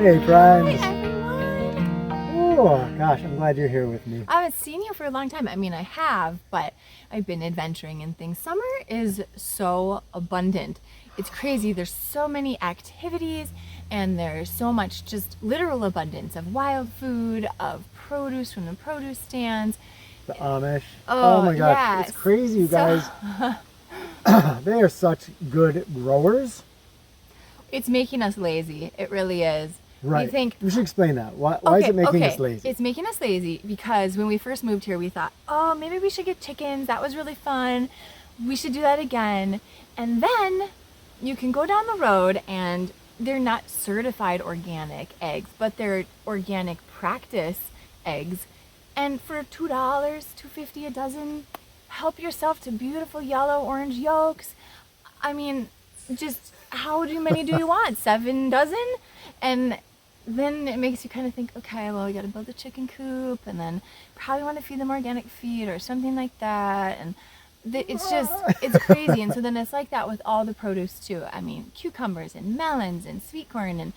Hey, friends. Hi, everyone. Oh, gosh, I'm glad you're here with me. I haven't seen you for a long time. I mean, I have, but I've been adventuring and things. Summer is so abundant. It's crazy. There's so many activities, and there's so much just literal abundance of wild food, of produce from the produce stands. The Amish. Oh, My gosh, yes. it's crazy, you guys. They are such good growers. It's making us lazy. It really is. Right. We think, You should explain that. Why is it making us lazy? It's making us lazy because when we first moved here, we thought, oh, maybe we should get chickens. That was really fun. We should do that again. And then you can go down the road and they're not certified organic eggs, but they're organic practice eggs. And for $2, $2.50 a dozen, help yourself to beautiful yellow orange yolks. I mean, just how many do you want? 7 dozen? And then it makes you kind of think, okay, well, we got to build a chicken coop, and then probably want to feed them organic feed or something like that. And it's crazy. And so then it's like that with all the produce too. I mean, cucumbers and melons and sweet corn and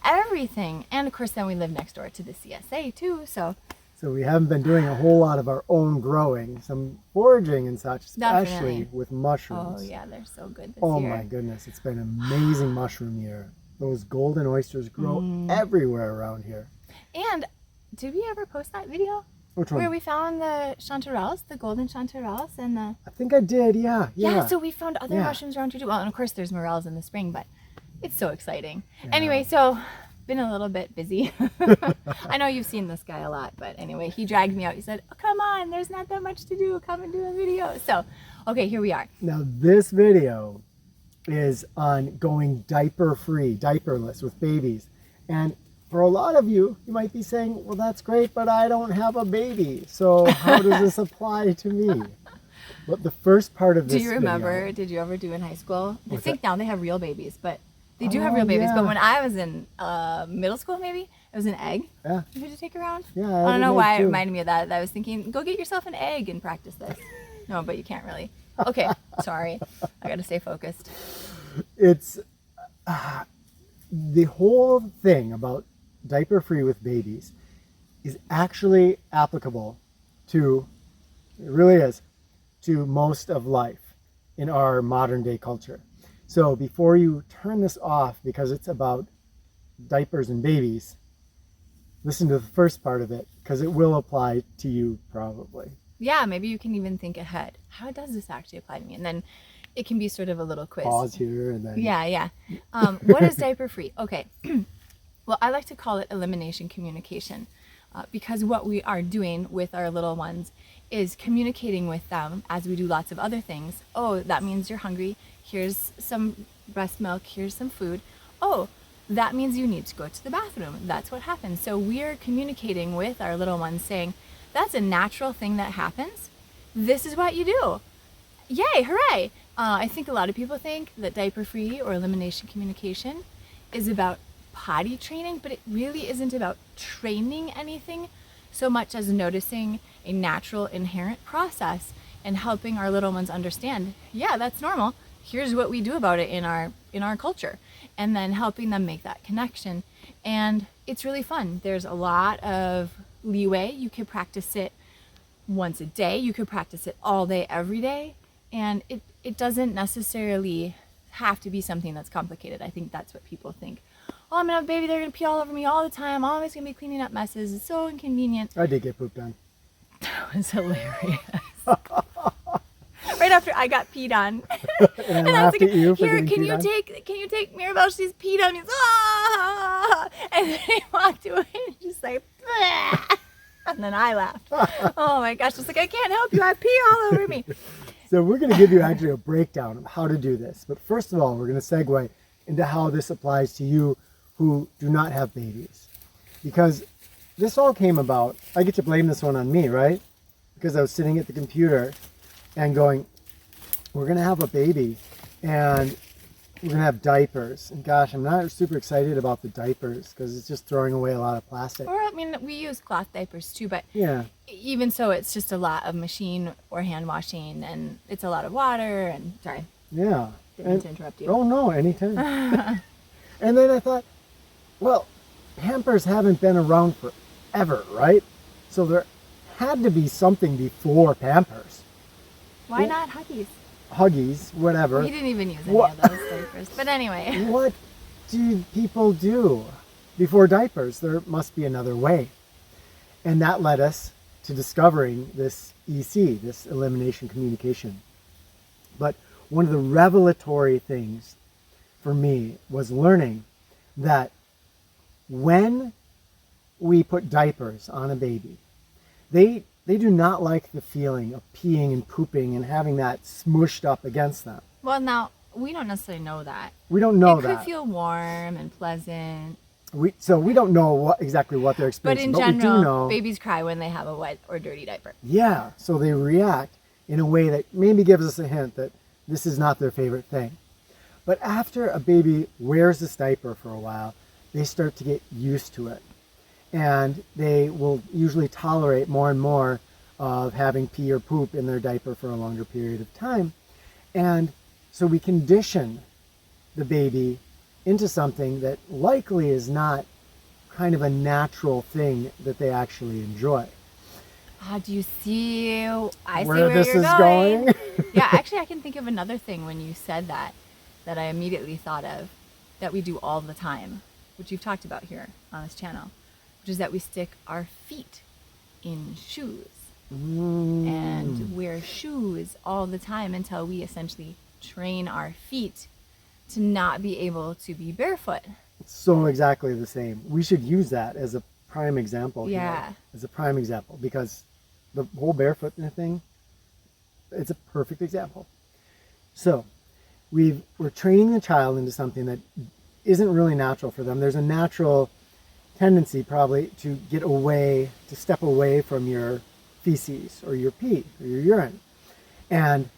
everything. And of course, then we live next door to the CSA too. So we haven't been doing a whole lot of our own growing, some foraging and such, especially Definitely. with mushrooms. Oh yeah, they're so good this Oh year. my goodness, it's been an amazing mushroom year. Those golden oysters grow everywhere around here. And did we ever post that video? Which one? Where we found the chanterelles, the golden chanterelles, and the I think I did, yeah. so we found other mushrooms around here too. Well, and of course there's morels in the spring, but it's so exciting. Yeah. Anyway, so been a little bit busy. I know you've seen this guy a lot, but anyway, he dragged me out. He said, oh, come on, there's not that much to do. Come and do a video. So, okay, here we are. Now this video is on going diaper free, diaperless with babies. And for a lot of you, you might be saying, well, that's great, but I don't have a baby. So how does this apply to me? Well, the first part of this Do you remember, video, did you ever do in high school? I What's think that? now they have real babies, but they do have real babies. yeah. But when I was in middle school, maybe, it was an egg. Yeah. You had to take around? Yeah, I don't know why too. it reminded me of that. I was thinking, go get yourself an egg and practice this. No, but you can't really. Okay, sorry. I got to stay focused. It's the whole thing about diaper free with babies is actually applicable to, it really is, to most of life in our modern day culture. So before you turn this off because it's about diapers and babies, listen to the first part of it because it will apply to you probably. Yeah, maybe you can even think ahead. How does this actually apply to me? And then it can be sort of a little quiz. Pause here and then. Yeah. What is diaper free? Okay. Well, I like to call it elimination communication because what we are doing with our little ones is communicating with them as we do lots of other things. Oh, that means you're hungry. Here's some breast milk. Here's some food. Oh, that means you need to go to the bathroom. That's what happens. So we're communicating with our little ones saying, that's a natural thing that happens. This is what you do. Yay, hooray. I think a lot of people think that diaper free or elimination communication is about potty training, but it really isn't about training anything so much as noticing a natural inherent process and helping our little ones understand, yeah, that's normal. Here's what we do about it in our culture, and then helping them make that connection. And it's really fun. There's a lot of leeway. You could practice it once a day. You could practice it all day, every day. And it doesn't necessarily have to be something that's complicated. I think that's what people think. Oh, I'm gonna have a baby, they're gonna pee all over me all the time. I'm always gonna be cleaning up messes. It's so inconvenient. I did get pooped on. That was hilarious. Right after I got peed on. And I was like, you for here, getting peed on? can you take Mirabelle? She's peed on me. Ah! And then he walked away and just like, "Bleh." And then I laughed. Oh my gosh, it's like, I can't help you. I pee all over me. So we're going to give you actually a breakdown of how to do this. But first of all, we're going to segue into how this applies to you who do not have babies. Because this all came about, I get to blame this one on me, right? Because I was sitting at the computer and going, we're going to have a baby and we're going to have diapers. And gosh, I'm not super excited about the diapers because it's just throwing away a lot of plastic. Or, I mean, we use cloth diapers too, but Yeah. even so, it's just a lot of machine or hand washing, and it's a lot of water. And sorry, Yeah. didn't mean to interrupt you. Oh no, anytime. And then I thought, well, Pampers haven't been around forever, right? So there had to be something before Pampers. Why not Huggies? Huggies, whatever. We didn't even use any What? of those diapers. But anyway. What did people do before diapers? There must be another way. And that led us to discovering this EC, this elimination communication. But one of the revelatory things for me was learning that when we put diapers on a baby, they do not like the feeling of peeing and pooping and having that smushed up against them. Well, now, we don't necessarily know that. We don't know it that. It could feel warm and pleasant. So we don't know exactly what they're But experiencing. in general, we do know, babies cry when they have a wet or dirty diaper. yeah, so they react in a way that maybe gives us a hint that this is not their favorite thing. But after a baby wears this diaper for a while, they start to get used to it. And they will usually tolerate more and more of having pee or poop in their diaper for a longer period of time. And so we condition the baby into something that likely is not kind of a natural thing that they actually enjoy. Do you see? I see Where where this you're is going? Yeah, actually, I can think of another thing when you said that I immediately thought of that we do all the time, which you've talked about here on this channel, which is that we stick our feet in shoes and wear shoes all the time until we essentially train our feet to not be able to be barefoot. So exactly the same. We should use that as a prime example Yeah. here. As a prime example, because the whole barefoot thing, it's a perfect example. So we're training the child into something that isn't really natural for them. There's a natural tendency probably to get away, to step away from your feces or your pee or your urine. And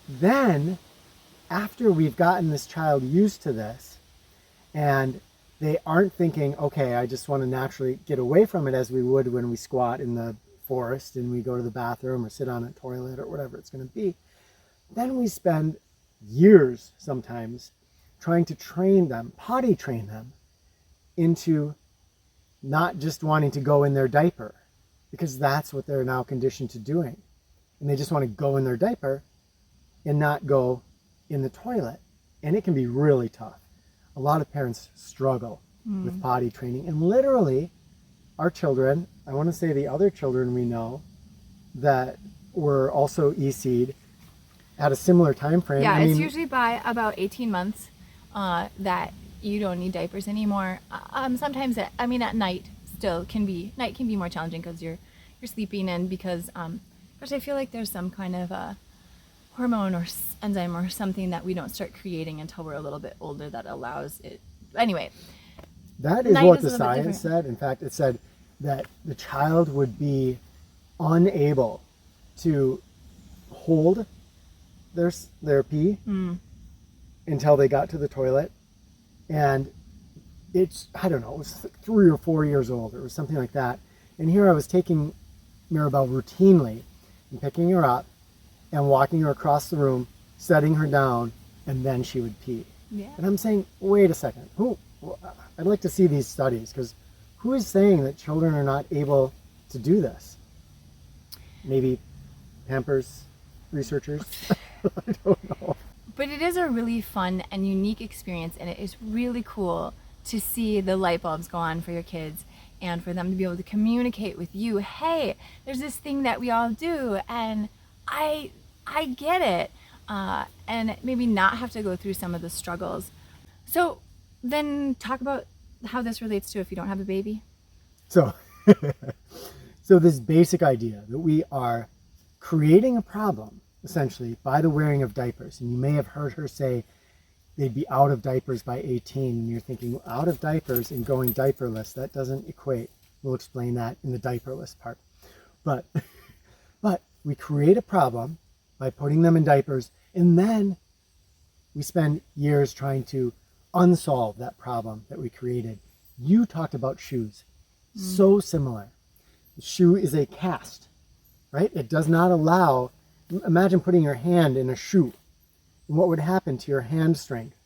then after we've gotten this child used to this and they aren't thinking, okay, I just want to naturally get away from it as we would when we squat in the forest and we go to the bathroom or sit on a toilet or whatever it's going to be, then we spend years sometimes trying to train them, potty train them into not just wanting to go in their diaper, because that's what they're now conditioned to doing. And they just want to go in their diaper and not go in the toilet. And it can be really tough. A lot of parents struggle with potty training. And literally, our children, I want to say the other children we know that were also EC'd, at a similar time frame. Yeah, it's usually by about 18 months that you don't need diapers anymore. Sometimes, at night still can be more challenging because you're sleeping, and because I feel like there's some kind of a hormone or enzyme or something that we don't start creating until we're a little bit older that allows it. Anyway, that is what the science said. In fact, it said that the child would be unable to hold their pee until they got to the toilet. And it's, I don't know, it was 3 or 4 years old. It was something like that. And here I was taking Mirabelle routinely and picking her up and walking her across the room, setting her down, and then she would pee. Yeah. And I'm saying, wait a second. I'd like to see these studies, because who is saying that children are not able to do this? Maybe Pampers researchers? I don't know. But it is a really fun and unique experience, and it is really cool to see the light bulbs go on for your kids and for them to be able to communicate with you, hey, there's this thing that we all do, and I get it, and maybe not have to go through some of the struggles. So then talk about how this relates to if you don't have a baby. So, so this basic idea that we are creating a problem, essentially, by the wearing of diapers. And you may have heard her say they'd be out of diapers by 18. And you're thinking, out of diapers and going diaperless, that doesn't equate. We'll explain that in the diaperless part. But we create a problem by putting them in diapers, and then we spend years trying to unsolve that problem that we created. You talked about shoes. So similar. The shoe is a cast, right? It does not allow, imagine putting your hand in a shoe. And what would happen to your hand strength?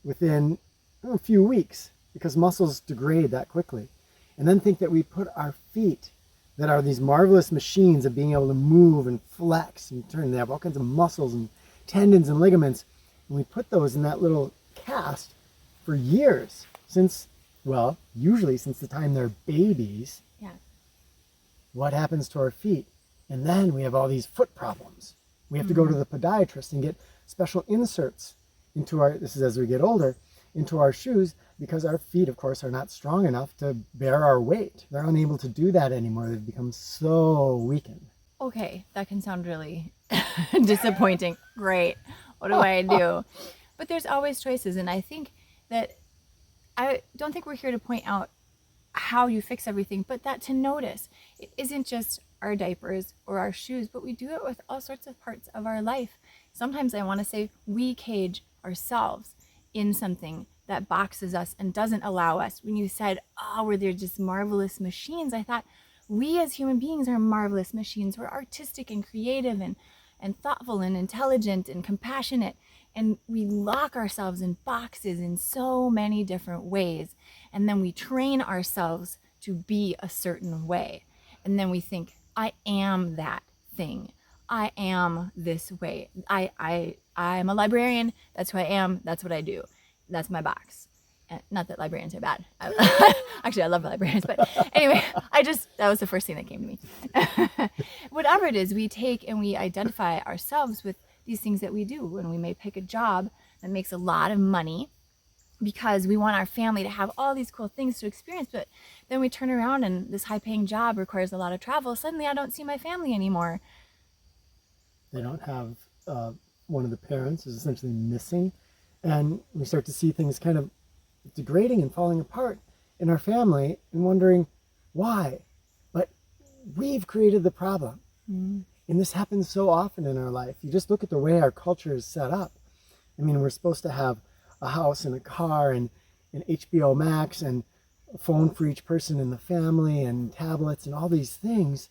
Within a few weeks, because muscles degrade that quickly. And then think that we put our feet, that are these marvelous machines of being able to move and flex and turn. They have all kinds of muscles and tendons and ligaments. And we put those in that little cast for years, since, well, usually since the time they're babies. Yeah. What happens to our feet? And then we have all these foot problems. We have to go to the podiatrist and get special inserts into our, this is as we get older, into our shoes, because our feet, of course, are not strong enough to bear our weight. They're unable to do that anymore. They've become so weakened. Okay, that can sound really disappointing. Great. What do I do? But there's always choices, and I think that I don't think we're here to point out how you fix everything, but that to notice it isn't just our diapers or our shoes, but we do it with all sorts of parts of our life. Sometimes I want to say we cage ourselves in something that boxes us and doesn't allow us. When you said, oh, we're they're just marvelous machines, I thought we as human beings are marvelous machines. We're artistic and creative and thoughtful and intelligent and compassionate. And we lock ourselves in boxes in so many different ways. And then we train ourselves to be a certain way. And then we think, I am that thing. I am this way. I'm a librarian. That's who I am. That's what I do. That's my box. Not that librarians are bad. Actually, I love librarians. But anyway, that was the first thing that came to me. Whatever it is, we take and we identify ourselves with these things that we do. And we may pick a job that makes a lot of money because we want our family to have all these cool things to experience. But then we turn around and this high-paying job requires a lot of travel. Suddenly, I don't see my family anymore. They don't have, one of the parents is essentially missing. And we start to see things kind of degrading and falling apart in our family and wondering why. But we've created the problem. Mm. And this happens so often in our life. You just look at the way our culture is set up. I mean, we're supposed to have a house and a car and an HBO Max and a phone for each person in the family and tablets and all these things.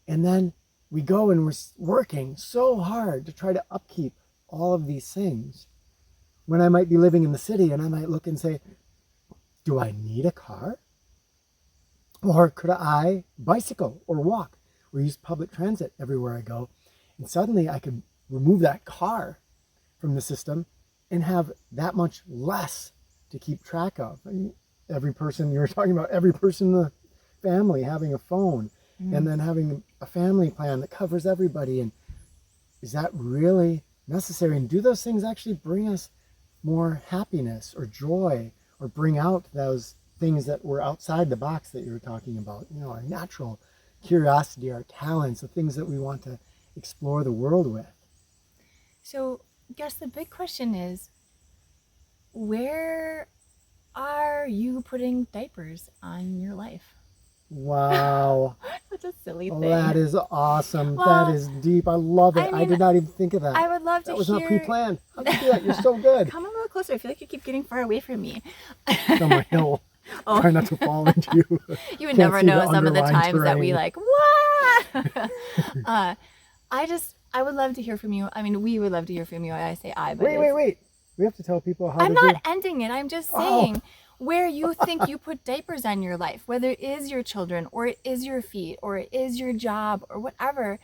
And then we go and we're working so hard to try to upkeep all of these things, when I might be living in the city and I might look and say, do I need a car? Or could I bicycle or walk or use public transit everywhere I go? And suddenly I could remove that car from the system and have that much less to keep track of. And every person, you were talking about every person in the family having a phone, and then having a family plan that covers everybody. And is that really necessary? And do those things actually bring us more happiness or joy, or bring out those things that were outside the box that you were talking about? You know, our natural curiosity, our talents, the things that we want to explore the world with. So I guess the big question is, where are you putting diapers on your life? Wow. Such a silly thing. That is awesome. Well, that is deep. I love it. I mean, did not even think of that. I would love to That was hear... not pre-planned. How did you do that? You're so good. Come a little closer. I feel like you keep getting far away from me. On my hill. Oh. Try not to fall into you. You would never know some of the underlying times that we terrain. like, what? I would love to hear from you. I mean, we would love to hear from you. I say I, but Wait. We have to tell people how I'm to not ending it. I'm just saying where you think you put diapers on your life, whether it is your children or it is your feet or it is your job or whatever,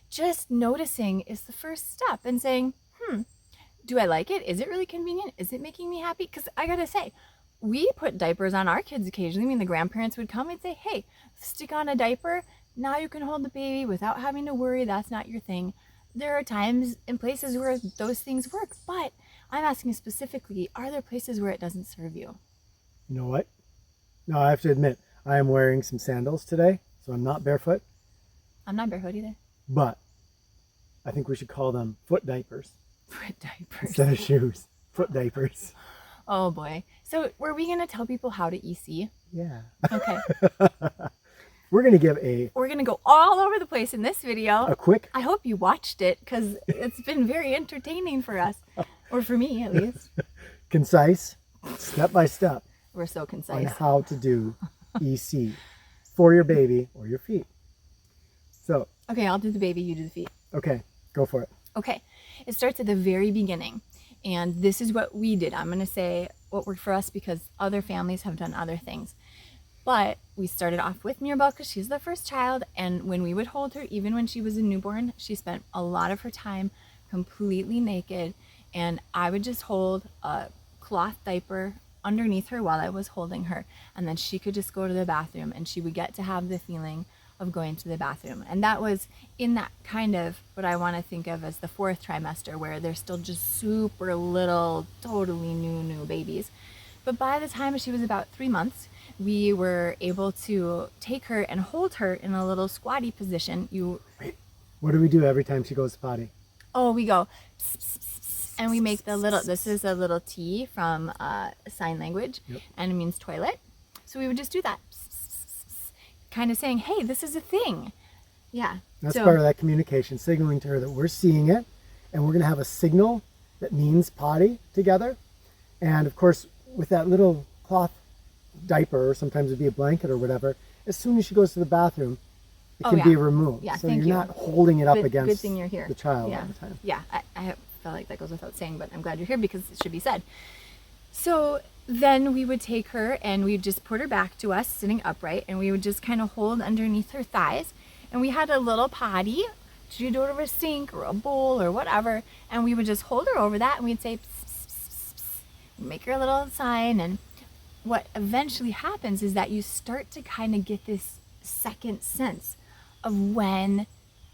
just noticing is the first step and saying, do I like it? Is it really convenient? Is it making me happy? Because I got to say, we put diapers on our kids occasionally. I mean, the grandparents would come and say, hey, stick on a diaper. Now you can hold the baby without having to worry. That's not your thing. There are times and places where those things work, but I'm asking specifically, are there places where it doesn't serve you? You know what? No, I have to admit, I am wearing some sandals today, so I'm not barefoot. I'm not barefoot either. But I think we should call them foot diapers. Foot diapers. Instead of shoes. Foot diapers. Oh boy. So were we going to tell people how to EC? Yeah. Okay. We're going to We're going to go all over the place in this video. a quick, I hope you watched it because it's been very entertaining for us. Or for me, at least. concise, step-by-step We're so on concise. how to do EC for your baby or your feet. So, Okay, I'll do the baby, you do the feet. okay, go for it. Okay, it starts at the very beginning. And this is what we did. I'm going to say what worked for us because other families have done other things. But we started off with Mirabelle because she's the first child. And when we would hold her, even when she was a newborn, she spent a lot of her time completely naked. And I would just hold a cloth diaper underneath her while I was holding her. And then she could just go to the bathroom and she would get to have the feeling of going to the bathroom. And that was in that kind of what I want to think of as the 4th trimester, where they're still just super little, totally new babies. But by the time she was about 3 months, we were able to take her and hold her in a little squatty position. Wait, what do we do every time she goes potty? Oh, we go pss, pss, pss, pss, and we make the little, this is a little T from sign language, and it means toilet. So we would just do that, kind of saying, hey, this is a thing. Yeah. That's part of that communication, signaling to her that we're seeing it, and we're going to have a signal that means potty together. And of course, with that little cloth diaper, or sometimes it'd be a blanket or whatever, as soon as she goes to the bathroom, it can be removed. Yeah, so you're not holding it up against good thing you're here. the child all the time. Yeah, I feel like that goes without saying, but I'm glad you're here because it should be said. So then we would take her and we'd just put her back to us sitting upright, and we would just kind of hold underneath her thighs. And we had a little potty. She'd go to a sink or a bowl or whatever, and we would just hold her over that and we'd say, pss, pss, pss, pss, pss, make her a little sign. And what eventually happens is that you start to kind of get this second sense of when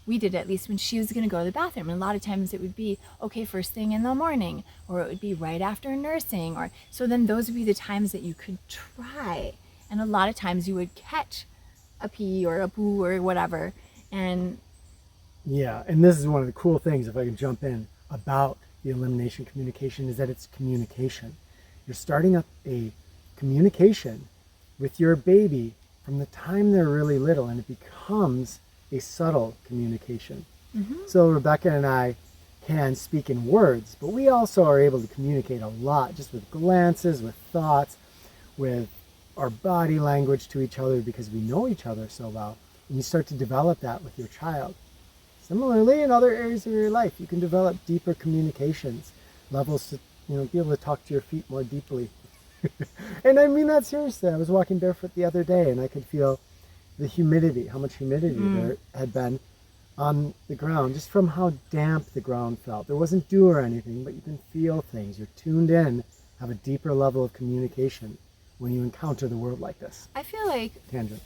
we did, at least when she was going to go to the bathroom. And a lot of times it would be, okay, first thing in the morning, or it would be right after nursing, or so then those would be the times that you could try. And a lot of times you would catch a pee or a poo or whatever. And yeah, and this is one of the cool things, if I can jump in, about the elimination communication, is that it's communication. You're starting up a communication with your baby from the time they're really little, and it becomes a subtle communication. So Rebecca and I can speak in words, but we also are able to communicate a lot just with glances, with thoughts, with our body language to each other, because we know each other so well. And you start to develop that with your child. Similarly, in other areas of your life, you can develop deeper communications, levels to, be able to talk to your feet more deeply. And I mean that seriously. I was walking barefoot the other day and I could feel the humidity, how much humidity there had been on the ground, just from how damp the ground felt. There wasn't dew or anything, but you can feel things. You're tuned in, have a deeper level of communication when you encounter the world like this. I feel like, Tangent.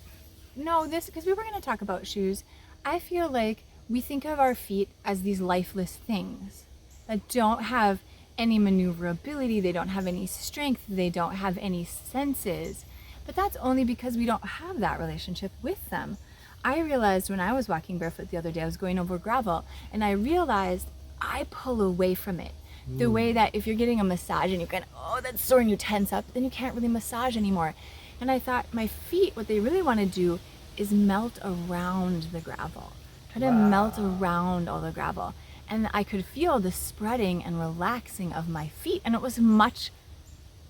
no, this, because we were going to talk about shoes. I feel like we think of our feet as these lifeless things that don't have any maneuverability, they don't have any strength, they don't have any senses. But that's only because we don't have that relationship with them. I realized when I was walking barefoot the other day, I was going over gravel, and I realized I pull away from it. The way that if you're getting a massage and you're kind of, oh, that's sore, and you tense up, then you can't really massage anymore. And I thought my feet, what they really want to do is melt around the gravel. Try to melt around all the gravel. And I could feel the spreading and relaxing of my feet, and it was much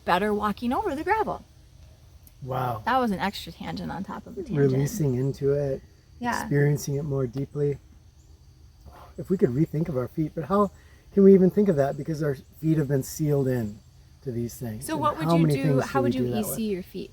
better walking over the gravel. Wow. That was an extra tangent on top of a tangent. Releasing into it, experiencing it more deeply. If we could rethink of our feet, but how can we even think of that? Because our feet have been sealed in to these things. So And what would how you many do? things How would we you do that EC with? your feet?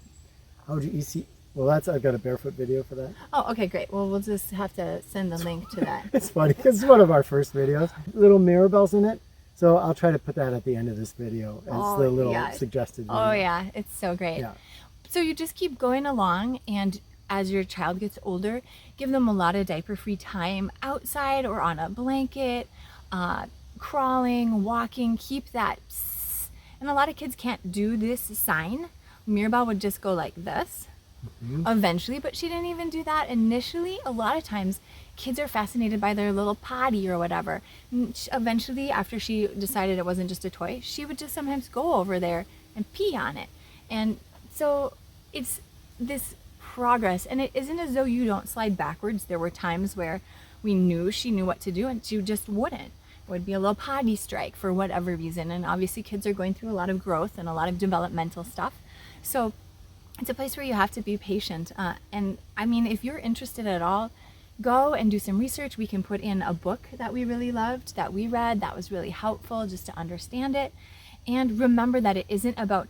How would you EC? Well, I've got a barefoot video for that. Oh, okay, great. Well, we'll just have to send the link to that. It's funny because it's one of our first videos. Little mirror bells in it. So I'll try to put that at the end of this video as the little suggested video. Oh, yeah. It's so great. Yeah. So you just keep going along, and as your child gets older, give them a lot of diaper-free time outside or on a blanket, crawling, walking, keep that. And a lot of kids can't do this sign. Mirabelle would just go like this eventually, but she didn't even do that initially. A lot of times kids are fascinated by their little potty or whatever. Eventually, after she decided it wasn't just a toy, she would just sometimes go over there and pee on it. And so it's this progress, and it isn't as though you don't slide backwards. There were times where we knew she knew what to do and she just wouldn't. It would be a little potty strike for whatever reason. And obviously kids are going through a lot of growth and a lot of developmental stuff. So it's a place where you have to be patient. And I mean, if you're interested at all, go and do some research. We can put in a book that we really loved, that we read, that was really helpful just to understand it. And remember that it isn't about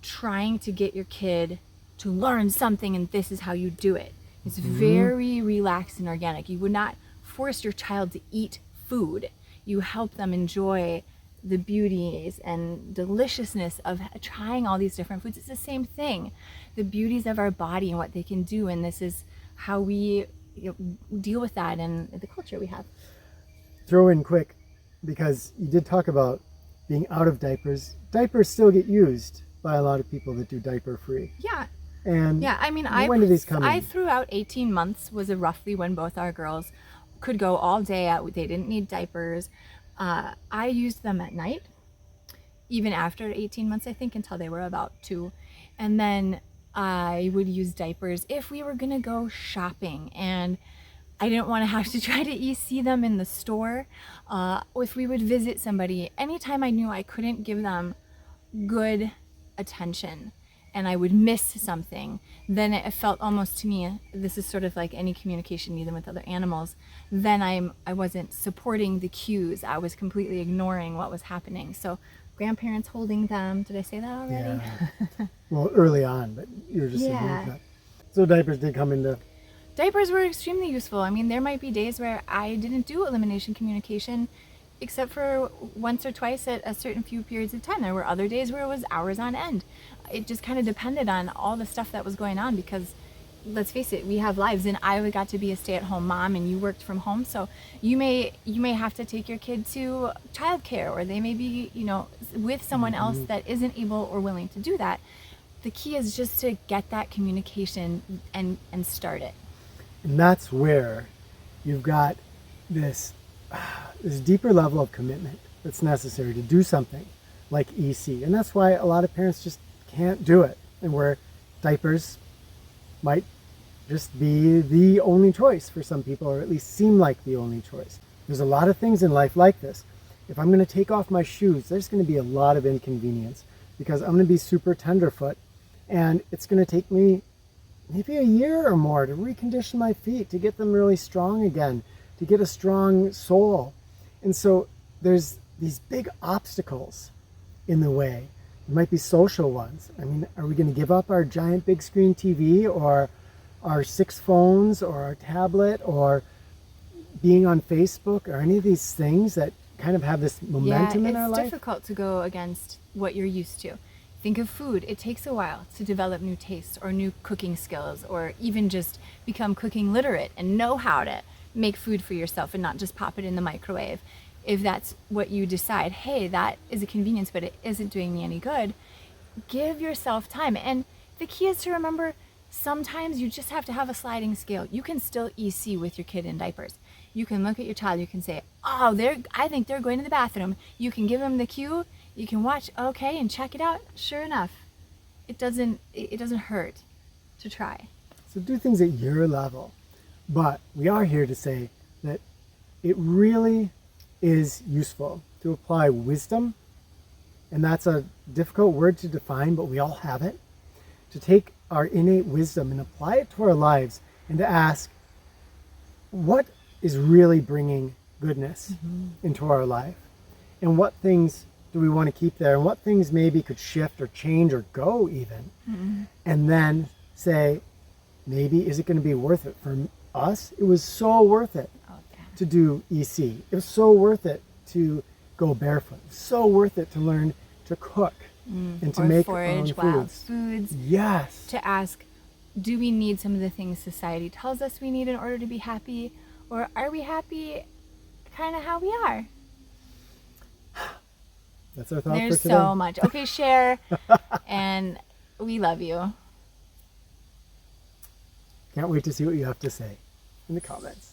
trying to get your kid to learn something and this is how you do it. It's very relaxed and organic. You would not force your child to eat food. You help them enjoy the beauties and deliciousness of trying all these different foods. It's the same thing, the beauties of our body and what they can do, and this is how we deal with that in the culture we have. Throw in quick, because you did talk about being out of diapers. Diapers still get used by a lot of people that do diaper free. Yeah. And yeah, I mean, when do these come I in? threw out 18 months was roughly when both our girls could go all day out. They didn't need diapers. I used them at night, even after 18 months, I think, until they were about 2. And then I would use diapers if we were gonna go shopping and I didn't want to have to try to EC them in the store. If we would visit somebody, anytime I knew I couldn't give them good attention and I would miss something, then it felt almost to me, this is sort of like any communication even with other animals, then I wasn't supporting the cues. I was completely ignoring what was happening. So grandparents holding them, did I say that already? Yeah. Well, early on, but you were just saying that. So diapers did come into... Diapers were extremely useful. I mean, there might be days where I didn't do elimination communication except for once or twice at a certain few periods of time. There were other days where it was hours on end. It just kind of depended on all the stuff that was going on because, let's face it, we have lives, and I got to be a stay-at-home mom and you worked from home, so you may have to take your kid to childcare, or they may be, with someone else that isn't able or willing to do that. The key is just to get that communication and start it. And that's where you've got this deeper level of commitment that's necessary to do something like EC. And that's why a lot of parents just can't do it, and where diapers might just be the only choice for some people, or at least seem like the only choice. There's a lot of things in life like this. If I'm going to take off my shoes, there's going to be a lot of inconvenience because I'm going to be super tenderfoot, and it's going to take me maybe a year or more to recondition my feet, to get them really strong again, to get a strong sole. And so there's these big obstacles in the way. It might be social ones. I mean, are we going to give up our giant big screen TV, or our 6 phones, or our tablet, or being on Facebook, or any of these things that kind of have this momentum in our life? It's difficult to go against what you're used to. Think of food. It takes a while to develop new tastes or new cooking skills, or even just become cooking literate and know how to make food for yourself and not just pop it in the microwave. If that's what you decide, hey, that is a convenience, but it isn't doing me any good, give yourself time. And the key is to remember, sometimes you just have to have a sliding scale. You can still EC with your kid in diapers. You can look at your child, you can say, oh, I think they're going to the bathroom. You can give them the cue, you can watch, okay, and check it out. Sure enough, it doesn't hurt to try. So do things at your level. But we are here to say that it really is useful to apply wisdom, and that's a difficult word to define, but we all have it, to take our innate wisdom and apply it to our lives, and to ask, what is really bringing goodness into our life? And what things do we want to keep there? And what things maybe could shift or change or go even? And then say, maybe, is it going to be worth it? For us, it was so worth it to do EC. It was so worth it to go barefoot. It was so worth it to learn to cook and to make our own forage wild foods. foods. Yes. To ask, do we need some of the things society tells us we need in order to be happy? Or are we happy kind of how we are? That's our thought There's for today. so much. Okay, share. And we love you. Can't wait to see what you have to say in the comments.